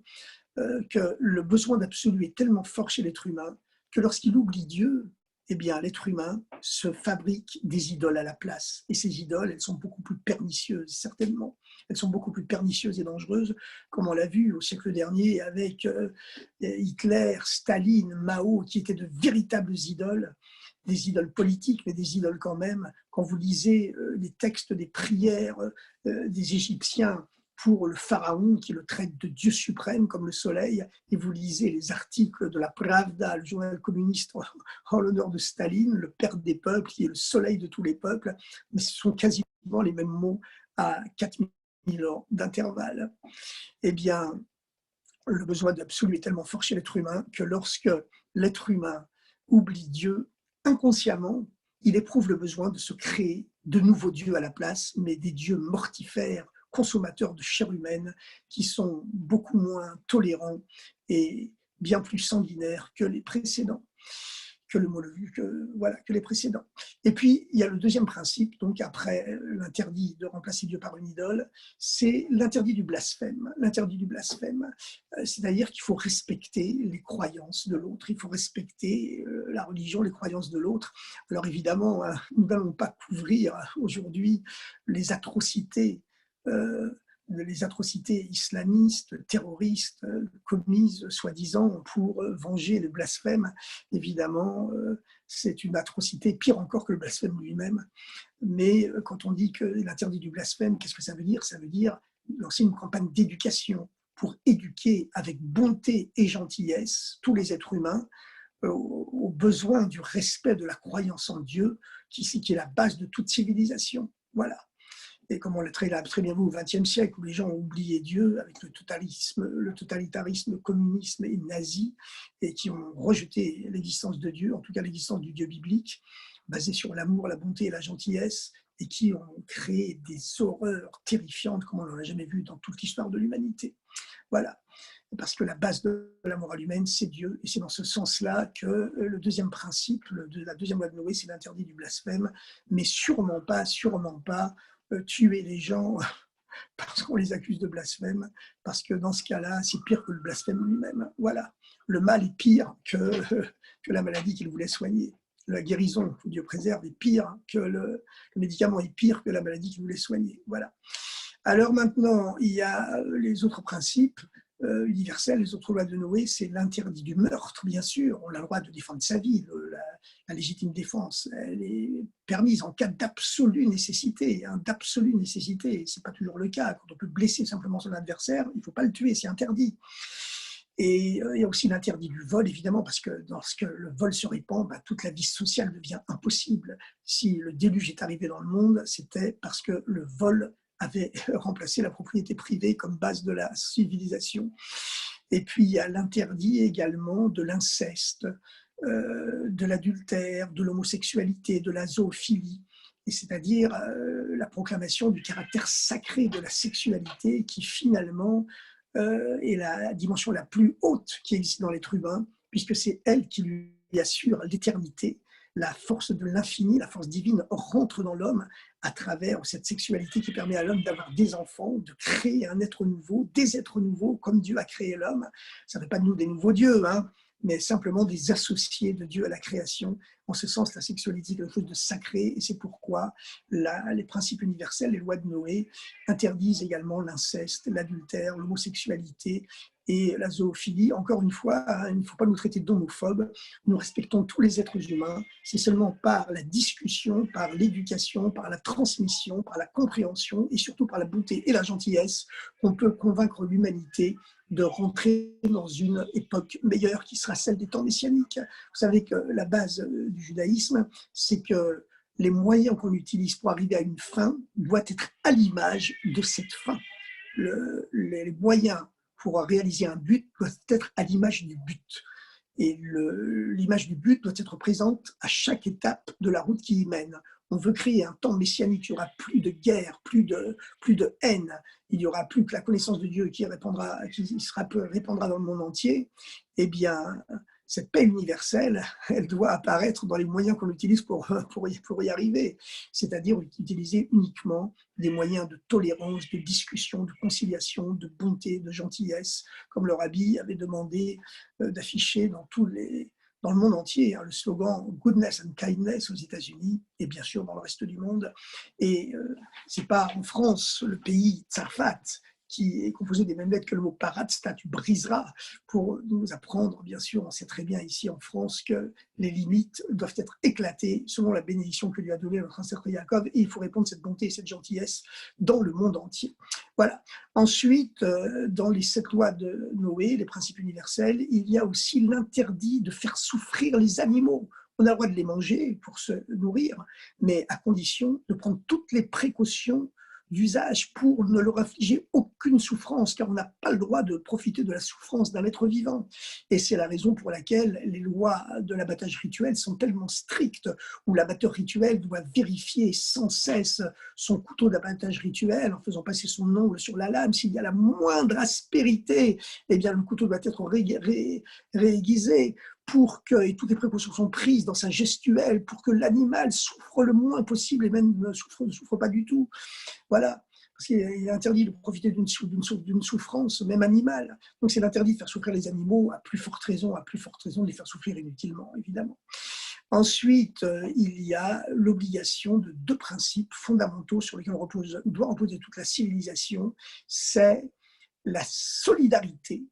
S1: que le besoin d'absolu est tellement fort chez l'être humain que lorsqu'il oublie Dieu, eh bien, l'être humain se fabrique des idoles à la place. Et ces idoles, elles sont beaucoup plus pernicieuses, certainement. Elles sont beaucoup plus pernicieuses et dangereuses, comme on l'a vu au siècle dernier avec Hitler, Staline, Mao, qui étaient de véritables idoles, des idoles politiques, mais des idoles quand même. Quand vous lisez les textes des prières des Égyptiens pour le pharaon qui le traite de Dieu suprême comme le soleil, et vous lisez les articles de la Pravda, le journal communiste en l'honneur de Staline, le père des peuples, qui est le soleil de tous les peuples, mais ce sont quasiment les mêmes mots à 4000 ans d'intervalle. Eh bien, le besoin d'absolu est tellement fort chez l'être humain que lorsque l'être humain oublie Dieu, inconsciemment, il éprouve le besoin de se créer de nouveaux dieux à la place, mais des dieux mortifères, consommateurs de chair humaine, qui sont beaucoup moins tolérants et bien plus sanguinaires que les précédents. Que les précédents. Et puis, il y a le deuxième principe, donc après l'interdit de remplacer Dieu par une idole, c'est l'interdit du blasphème. L'interdit du blasphème, c'est-à-dire qu'il faut respecter les croyances de l'autre, il faut respecter la religion, les croyances de l'autre. Alors évidemment, nous n'allons pas couvrir aujourd'hui les atrocités islamistes, terroristes, commises soi-disant pour venger le blasphème. Évidemment, c'est une atrocité pire encore que le blasphème lui-même. Mais quand on dit que l'interdit du blasphème, qu'est-ce que ça veut dire? Ça veut dire lancer une campagne d'éducation pour éduquer avec bonté et gentillesse tous les êtres humains au besoin du respect de la croyance en Dieu, qui est la base de toute civilisation. Voilà. Et comme on l'a très bien vu au XXe siècle, où les gens ont oublié Dieu avec le totalitarisme, le communisme et nazi, et qui ont rejeté l'existence de Dieu, en tout cas l'existence du Dieu biblique, basé sur l'amour, la bonté et la gentillesse, et qui ont créé des horreurs terrifiantes comme on n'en a jamais vu dans toute l'histoire de l'humanité. Voilà. Parce que la base de la morale humaine, c'est Dieu. Et c'est dans ce sens-là que le deuxième principe de la deuxième loi de Noé, c'est l'interdit du blasphème, mais sûrement pas tuer les gens parce qu'on les accuse de blasphème, parce que dans ce cas-là, c'est pire que le blasphème lui-même. Voilà. Le mal est pire que la maladie qu'il voulait soigner. La guérison, que Dieu préserve, est pire que le médicament est pire que la maladie qu'il voulait soigner. Voilà. Alors maintenant, il y a les autres principes universels, les autres lois de Noé, c'est l'interdit du meurtre, bien sûr. On a le droit de défendre sa vie, la légitime défense, elle est permise en cas d'absolue nécessité. Hein, d'absolue nécessité, ce n'est pas toujours le cas. Quand on peut blesser simplement son adversaire, il ne faut pas le tuer, c'est interdit. Et il y a aussi l'interdit du vol, évidemment, parce que lorsque le vol se répand, toute la vie sociale devient impossible. Si le déluge est arrivé dans le monde, c'était parce que le vol avait remplacé la propriété privée comme base de la civilisation. Et puis, il y a l'interdit également de l'inceste, de l'adultère, de l'homosexualité, de la zoophilie, et c'est-à-dire la proclamation du caractère sacré de la sexualité qui finalement est la dimension la plus haute qui existe dans l'être humain, puisque c'est elle qui lui assure l'éternité. La force de l'infini, la force divine rentre dans l'homme à travers cette sexualité qui permet à l'homme d'avoir des enfants, de créer un être nouveau, des êtres nouveaux, comme Dieu a créé l'homme. Ça ne fait pas de nous des nouveaux dieux, hein, mais simplement des associés de Dieu à la création. En ce sens, la sexualité est quelque chose de sacré, et c'est pourquoi les principes universels, les lois de Noé, interdisent également l'inceste, l'adultère, l'homosexualité et la zoophilie. Encore une fois, il ne faut pas nous traiter d'homophobes. Nous respectons tous les êtres humains. C'est seulement par la discussion, par l'éducation, par la transmission, par la compréhension et surtout par la bonté et la gentillesse qu'on peut convaincre l'humanité de rentrer dans une époque meilleure qui sera celle des temps messianiques. Vous savez que la base du judaïsme, c'est que les moyens qu'on utilise pour arriver à une fin doivent être à l'image de cette fin. Les moyens pour réaliser un but doivent être à l'image du but. Et l'image du but doit être présente à chaque étape de la route qui y mène. On veut créer un temps messianique, il n'y aura plus de guerre, plus de haine, il n'y aura plus que la connaissance de Dieu qui répandra dans le monde entier. Eh bien, cette paix universelle, elle doit apparaître dans les moyens qu'on utilise pour y arriver, c'est-à-dire utiliser uniquement des moyens de tolérance, de discussion, de conciliation, de bonté, de gentillesse, comme le rabbi avait demandé d'afficher dans dans le monde entier, hein, le slogan Goodness and Kindness aux États-Unis et bien sûr dans le reste du monde. Et c'est pas en France, le pays Tsarfat, qui est composé des mêmes lettres que le mot paratstat, tu briseras, pour nous apprendre, bien sûr, on sait très bien ici en France que les limites doivent être éclatées selon la bénédiction que lui a donnée notre ancêtre Yaakov, et il faut répondre cette bonté et cette gentillesse dans le monde entier. Voilà. Ensuite, dans les 7 lois de Noé, les principes universels, il y a aussi l'interdit de faire souffrir les animaux. On a le droit de les manger pour se nourrir, mais à condition de prendre toutes les précautions d'usage pour ne leur infliger aucune souffrance, car on n'a pas le droit de profiter de la souffrance d'un être vivant. Et c'est la raison pour laquelle les lois de l'abattage rituel sont tellement strictes, où l'abatteur rituel doit vérifier sans cesse son couteau d'abattage rituel en faisant passer son ongle sur la lame. S'il y a la moindre aspérité, eh bien le couteau doit être réaiguisé pour que, et toutes les précautions sont prises dans sa gestuelle pour que l'animal souffre le moins possible et même ne souffre pas du tout. Voilà, parce qu'il est interdit de profiter d'une souffrance, même animale. Donc c'est l'interdit de faire souffrir les animaux, à plus forte raison de les faire souffrir inutilement, évidemment. Ensuite, il y a l'obligation de 2 principes fondamentaux sur lesquels doit reposer toute la civilisation, c'est la solidarité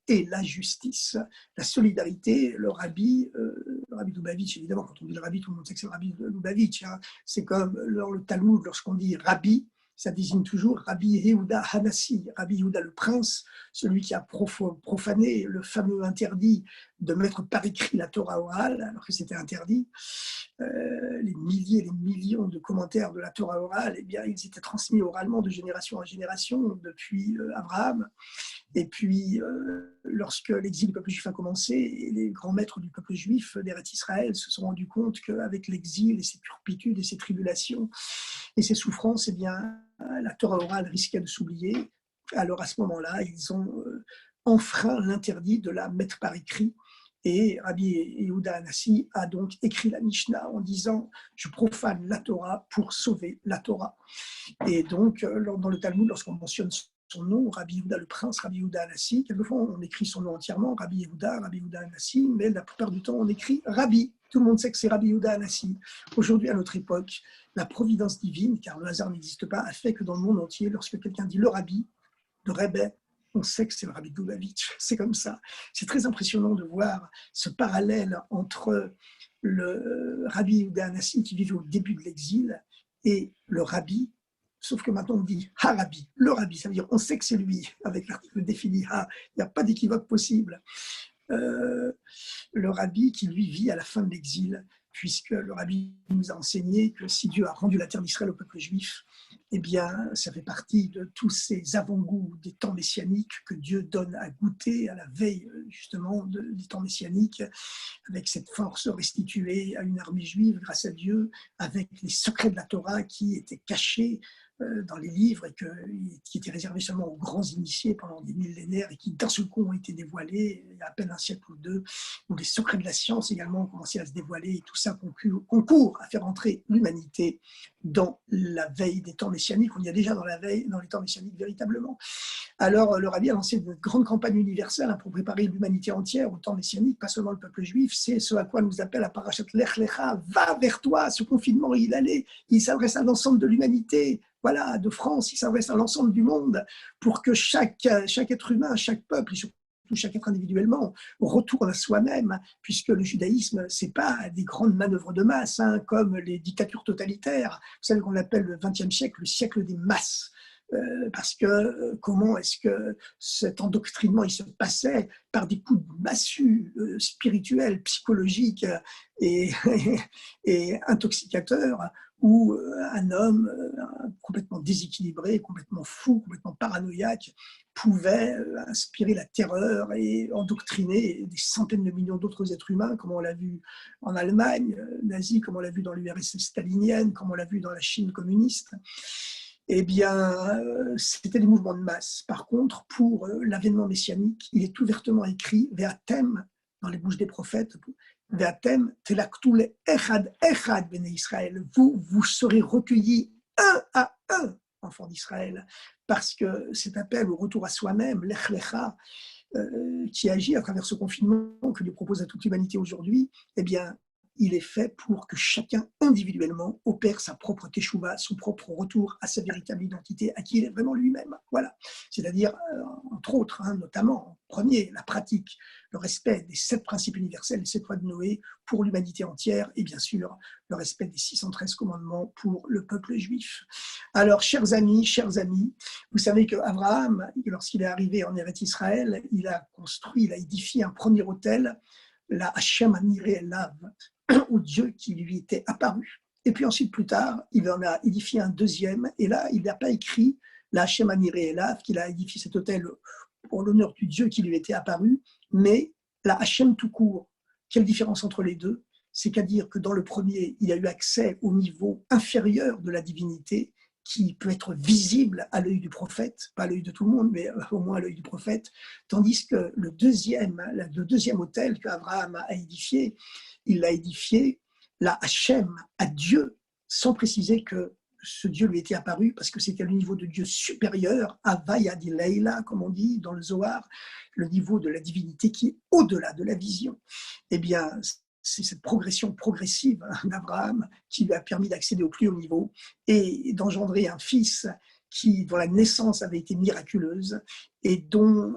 S1: et la justice. La solidarité, le rabbi Lubavitch, évidemment, quand on dit le rabbi, tout le monde sait que c'est le rabbi Lubavitch. Hein. C'est comme dans le Talmud, lorsqu'on dit rabbi, ça désigne toujours Rabbi Yehuda Hanassi, Rabbi Yehuda le prince, celui qui a profané le fameux interdit de mettre par écrit la Torah orale, alors que c'était interdit. Les milliers et les millions de commentaires de la Torah orale, eh bien, ils étaient transmis oralement de génération en génération depuis Abraham. Et puis, lorsque l'exil du peuple juif a commencé, les grands maîtres du peuple juif d'Eretz Israël se sont rendus compte qu'avec l'exil et ses turpitudes et ses tribulations et ses souffrances, eh bien, la Torah orale risquait de s'oublier. Alors à ce moment-là, ils ont enfreint l'interdit de la mettre par écrit. Et Rabbi Yehuda Hanassi a donc écrit la Mishnah en disant « Je profane la Torah pour sauver la Torah ». Et donc, dans le Talmud, lorsqu'on mentionne son nom, Rabbi Yehuda le prince, Rabbi Yehuda Hanassi, quelquefois on écrit son nom entièrement, Rabbi Yehuda Hanassi, mais la plupart du temps on écrit Rabbi. Tout le monde sait que c'est Rabbi Yehuda Hanassi. Aujourd'hui, à notre époque, la providence divine, car le hasard n'existe pas, a fait que dans le monde entier, lorsque quelqu'un dit le Rabbi, le Rebbe, on sait que c'est le Rabbi Lubavitch. C'est comme ça. C'est très impressionnant de voir ce parallèle entre le Rabbi Yehuda Hanassi qui vivait au début de l'exil et le Rabbi. Sauf que maintenant on dit Harabi, le Rabbi, ça veut dire on sait que c'est lui, avec l'article défini Ha, il n'y a pas d'équivoque possible. Le Rabbi qui lui vit à la fin de l'exil, puisque le Rabbi nous a enseigné que si Dieu a rendu la terre d'Israël au peuple juif, eh bien ça fait partie de tous ces avant-goûts des temps messianiques que Dieu donne à goûter à la veille justement des temps messianiques, avec cette force restituée à une armée juive grâce à Dieu, avec les secrets de la Torah qui étaient cachés dans les livres et qui étaient réservés seulement aux grands initiés pendant des millénaires et qui d'un seul coup ont été dévoilés il y a à peine un siècle ou deux, où les secrets de la science également ont commencé à se dévoiler et tout ça concourt à faire entrer l'humanité dans la veille des temps messianiques. On y est déjà dans les temps messianiques véritablement. Alors le Rabbi a lancé une grande campagne universelle pour préparer l'humanité entière au temps messianique, pas seulement le peuple juif. C'est ce à quoi nous appelle la parashat Lech Lecha, va vers toi. Ce confinement, il s'adresse à l'ensemble de l'humanité. Voilà, de France, il s'adresse à l'ensemble du monde pour que chaque être humain, chaque peuple, et surtout chaque être individuellement, retourne à soi-même, puisque le judaïsme, ce n'est pas des grandes manœuvres de masse, hein, comme les dictatures totalitaires. Vous savez qu'on appelle le XXe siècle le siècle des masses. Parce que comment est-ce que cet endoctrinement il se passait par des coups de massue spirituels, psychologiques et, et intoxicateurs, où un homme complètement déséquilibré, complètement fou, complètement paranoïaque pouvait inspirer la terreur et endoctriner des centaines de millions d'autres êtres humains, comme on l'a vu en Allemagne nazie, comme on l'a vu dans l'URSS stalinienne, comme on l'a vu dans la Chine communiste. Eh bien, c'était des mouvements de masse. Par contre, pour l'avènement messianique, il est ouvertement écrit « Ve'atem » dans les bouches des prophètes, « Ve'atem telaktu le'echad echad b'nei Israël » vous serez recueillis un à un, enfants d'Israël, parce que cet appel au retour à soi-même, l'Ech Lecha, qui agit à travers ce confinement que lui propose à toute l'humanité aujourd'hui, eh bien, il est fait pour que chacun individuellement opère sa propre teshuva, son propre retour à sa véritable identité, à qui il est vraiment lui-même. Voilà. C'est-à-dire, entre autres, notamment, en premier, la pratique, le respect des 7 principes universels, les 7 lois de Noé pour l'humanité entière, et bien sûr, le respect des 613 commandements pour le peuple juif. Alors, chers amis, vous savez qu'Abraham, lorsqu'il est arrivé en Eretz Israël, il a édifié un premier autel, la Hachem Amiré Elav, au Dieu qui lui était apparu. Et puis ensuite, plus tard, il en a édifié un deuxième, et là, il n'a pas écrit la Hachem Amiré Elav, qu'il a édifié cet autel pour l'honneur du Dieu qui lui était apparu, mais la Hachem tout court. Quelle différence entre les deux? C'est qu'à dire que dans le premier, il a eu accès au niveau inférieur de la divinité, qui peut être visible à l'œil du prophète, pas à l'œil de tout le monde, mais au moins à l'œil du prophète, tandis que le deuxième autel qu'Abraham a édifié, il l'a édifié, la Hachem, à Dieu, sans préciser que ce Dieu lui était apparu, parce que c'était le niveau de Dieu supérieur, Havaya di Leila, comme on dit dans le Zohar, le niveau de la divinité qui est au-delà de la vision. Eh bien, c'est cette progression progressive d'Abraham qui lui a permis d'accéder au plus haut niveau et d'engendrer un fils dont la naissance avait été miraculeuse et dont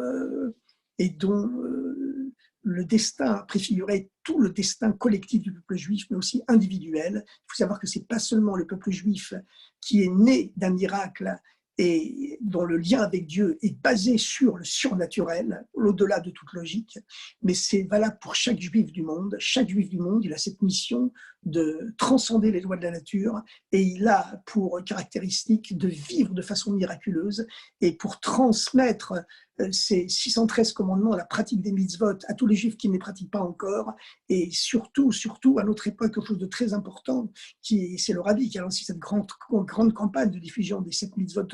S1: le destin préfigurait tout le destin collectif du peuple juif, mais aussi individuel. Il faut savoir que ce n'est pas seulement le peuple juif qui est né d'un miracle et dont le lien avec Dieu est basé sur le surnaturel, au-delà de toute logique, mais c'est valable pour chaque juif du monde. Chaque juif du monde, il a cette mission de transcender les lois de la nature et il a pour caractéristique de vivre de façon miraculeuse et pour transmettre ces 613 commandements, la pratique des mitzvot à tous les juifs qui ne les pratiquent pas encore et surtout à notre époque, quelque chose de très important, c'est le Rabbi qui a lancé cette grande campagne de diffusion des 7 mitzvot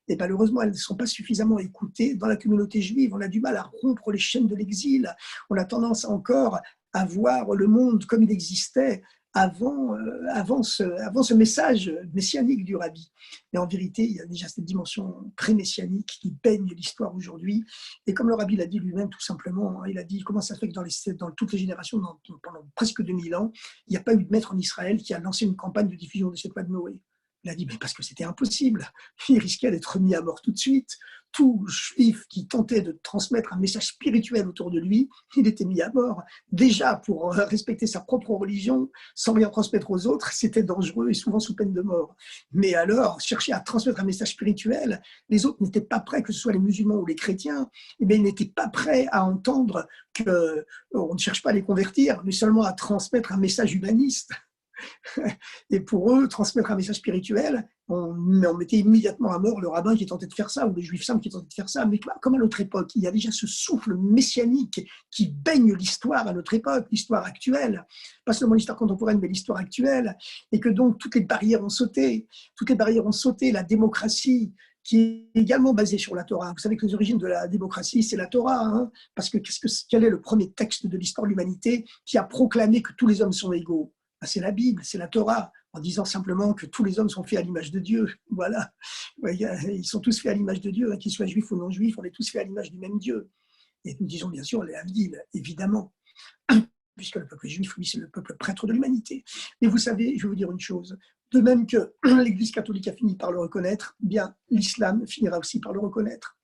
S1: et malheureusement, elles ne sont pas suffisamment écoutées dans la communauté juive. On a du mal à rompre les chaînes de l'exil. On a tendance encore à voir le monde comme il existait avant ce message messianique du Rabbi. Mais en vérité, il y a déjà cette dimension pré-messianique qui baigne l'histoire aujourd'hui. Et comme le Rabbi l'a dit lui-même, tout simplement, il a dit comment ça fait que dans toutes les générations, pendant presque 2000 ans, il n'y a pas eu de maître en Israël qui a lancé une campagne de diffusion de cette loi de Noé. Il a dit, mais parce que c'était impossible. Il risquait d'être mis à mort tout de suite. Tout juif qui tentait de transmettre un message spirituel autour de lui, il était mis à mort. Déjà, pour respecter sa propre religion, sans rien transmettre aux autres, c'était dangereux et souvent sous peine de mort. Mais alors, chercher à transmettre un message spirituel, les autres n'étaient pas prêts, que ce soit les musulmans ou les chrétiens, eh bien, ils n'étaient pas prêts à entendre qu'on ne cherche pas à les convertir, mais seulement à transmettre un message humaniste. Et pour eux, transmettre un message spirituel, on mettait immédiatement à mort le rabbin qui tentait de faire ça, ou les juifs simples qui tentaient de faire ça. Mais comme à notre époque, il y a déjà ce souffle messianique qui baigne l'histoire à notre époque, l'histoire actuelle, pas seulement l'histoire contemporaine, mais l'histoire actuelle, et que donc toutes les barrières ont sauté, la démocratie, qui est également basée sur la Torah. Vous savez que les origines de la démocratie, c'est la Torah, parce que quel est le premier texte de l'histoire de l'humanité qui a proclamé que tous les hommes sont égaux? C'est la Bible, c'est la Torah, en disant simplement que tous les hommes sont faits à l'image de Dieu. Voilà. Ils sont tous faits à l'image de Dieu, qu'ils soient juifs ou non juifs, on est tous faits à l'image du même Dieu. Et nous disons bien sûr les Havdil, évidemment, puisque le peuple juif, lui, c'est le peuple prêtre de l'humanité. Mais vous savez, je vais vous dire une chose, de même que l'Église catholique a fini par le reconnaître, bien l'islam finira aussi par le reconnaître.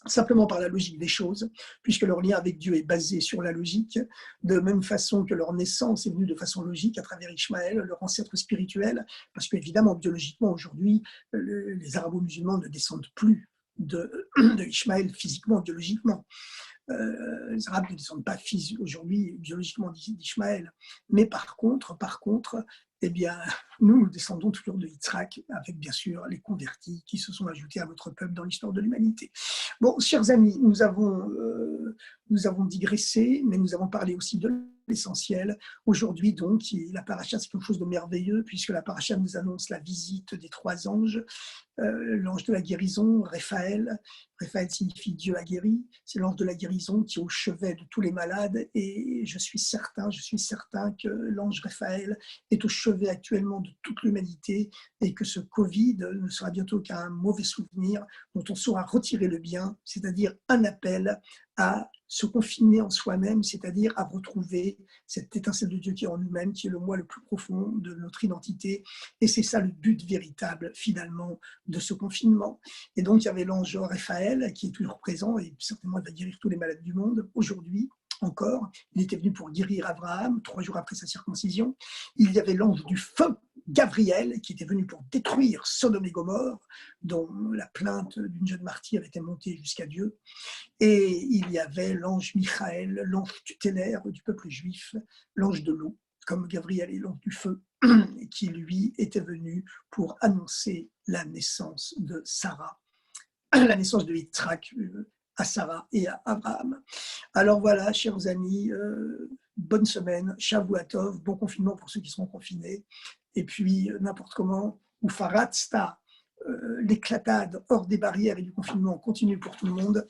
S1: Simplement par la logique des choses, puisque leur lien avec Dieu est basé sur la logique, de même façon que leur naissance est venue de façon logique à travers Ishmaël, leur ancêtre spirituel, parce qu'évidemment, biologiquement, aujourd'hui, les arabo-musulmans ne descendent plus de Ishmaël physiquement, biologiquement. Les Arabes ne descendent pas aujourd'hui biologiquement d'Ishmaël. Mais par contre, eh bien, nous descendons toujours de Yitzhak, avec bien sûr les convertis qui se sont ajoutés à notre peuple dans l'histoire de l'humanité. Bon, chers amis, nous avons digressé, mais nous avons parlé aussi de l'essentiel. Aujourd'hui, donc, la paracha, c'est quelque chose de merveilleux, puisque la paracha nous annonce la visite des 3 anges l'ange de la guérison, Raphaël. Raphaël signifie Dieu a guéri. C'est l'ange de la guérison qui est au chevet de tous les malades. Et je suis certain que l'ange Raphaël est au chevet actuellement de toute l'humanité et que ce Covid ne sera bientôt qu'un mauvais souvenir dont on saura retirer le bien, c'est-à-dire un appel à se confiner en soi-même, c'est-à-dire à retrouver cette étincelle de Dieu qui est en nous-mêmes, qui est le moi le plus profond de notre identité. Et c'est ça le but véritable, finalement, de ce confinement. Et donc, il y avait l'ange Raphaël, qui est toujours présent, et certainement il va guérir tous les malades du monde aujourd'hui. Encore, il était venu pour guérir Abraham 3 jours après sa circoncision. Il y avait l'ange du feu, Gabriel, qui était venu pour détruire Sodome et Gomorre, dont la plainte d'une jeune martyre était montée jusqu'à Dieu. Et il y avait l'ange Michael, l'ange tutélaire du peuple juif, l'ange de l'eau, comme Gabriel est l'ange du feu, qui lui était venu pour annoncer la naissance de Sarah, la naissance de Yitzhak à Sarah et à Abraham. Alors voilà, chers amis, bonne semaine, Shavua Tov, bon confinement pour ceux qui seront confinés, et puis n'importe comment, ou Faratsta, l'éclatade hors des barrières et du confinement continue pour tout le monde,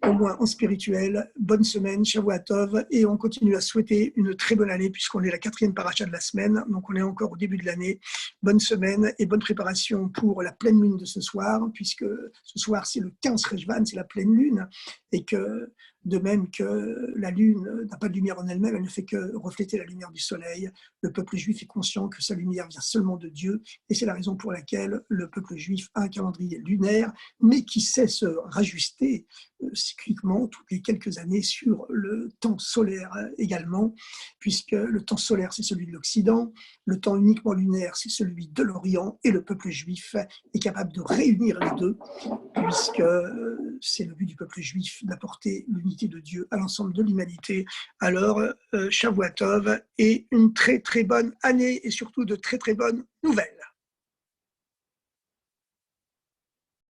S1: au moins en spirituel. Bonne semaine, Shavua Tov, et on continue à souhaiter une très bonne année puisqu'on est la 4e paracha de la semaine, donc on est encore au début de l'année. Bonne semaine et bonne préparation pour la pleine lune de ce soir, puisque ce soir c'est le 15 Rejvan, c'est la pleine lune, et que de même que la lune n'a pas de lumière en elle-même, elle ne fait que refléter la lumière du soleil. Le peuple juif est conscient que sa lumière vient seulement de Dieu, et c'est la raison pour laquelle le peuple juif a un calendrier lunaire, mais qui sait se rajuster cycliquement toutes les quelques années sur le temps solaire également, puisque le temps solaire c'est celui de l'Occident, le temps uniquement lunaire c'est celui de l'Orient, et le peuple juif est capable de réunir les deux, puisque c'est le but du peuple juif d'apporter l'unité de Dieu à l'ensemble de l'humanité. Alors, Shavua Tov et une très très bonne année et surtout de très très bonnes nouvelles.